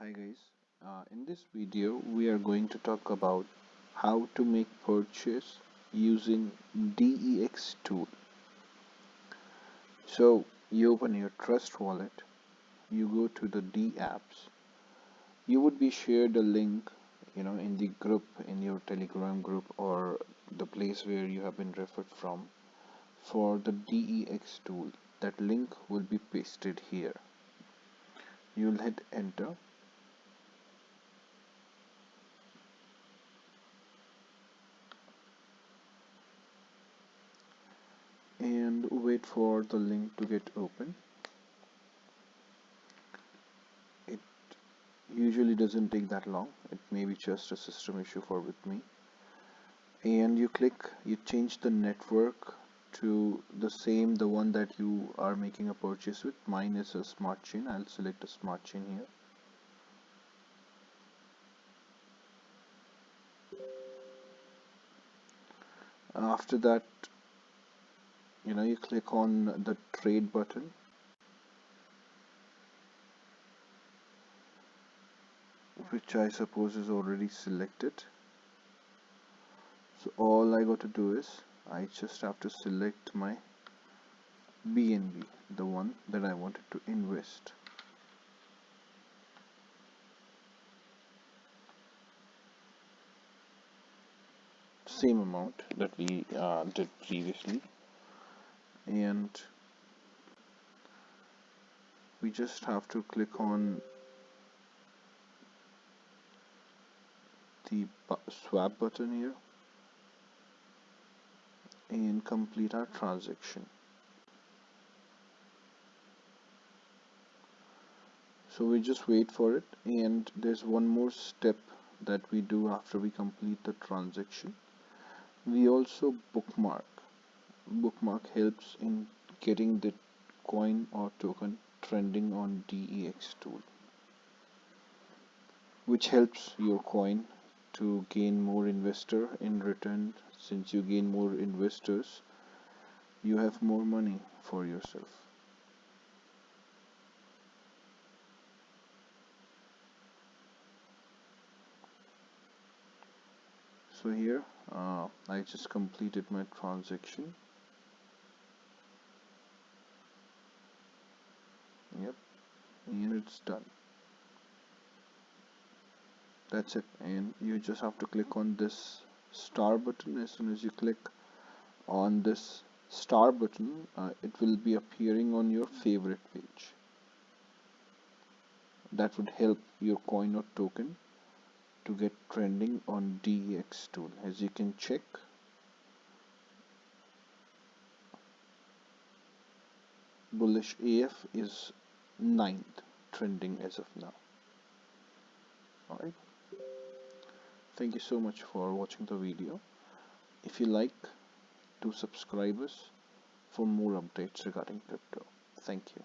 Hi guys, in this video we are going to talk about how to make purchase using DexTool. So you open your Trust Wallet, you go to the D apps, you would be shared a link, in the group, in your Telegram group or the place where you have been referred from for the DexTool. That link will be pasted here. You'll hit enter. And wait for the link to get open. It usually doesn't take that long. It may be just a system issue for with me. And you change the network to the one that you are making a purchase with. Mine is a smart chain. I'll select a smart chain here. After that, you click on the trade button. Which I suppose is already selected. So all I got to do is I just have to select my BNB, the one that I wanted to invest. Same amount that we did previously, and we just have to click on the swap button here and complete our transaction. So we just wait for it, and there's one more step that we do after we complete the transaction. We also bookmark. Bookmark helps in getting the coin or token trending on DexTool, which helps your coin to gain more investor in return. Since you gain more investors, you have more money for yourself. So here I just completed my transaction. Yep, and it's done. That's it, and you just have to click on this star button. As soon as you click on this star button, it will be appearing on your favorite page. That would help your coin or token to get trending on DexTool. As you can check, bullish AF is 9th trending as of now. Alright, thank you so much for watching the video. If you like, do subscribe us for more updates regarding crypto. Thank you.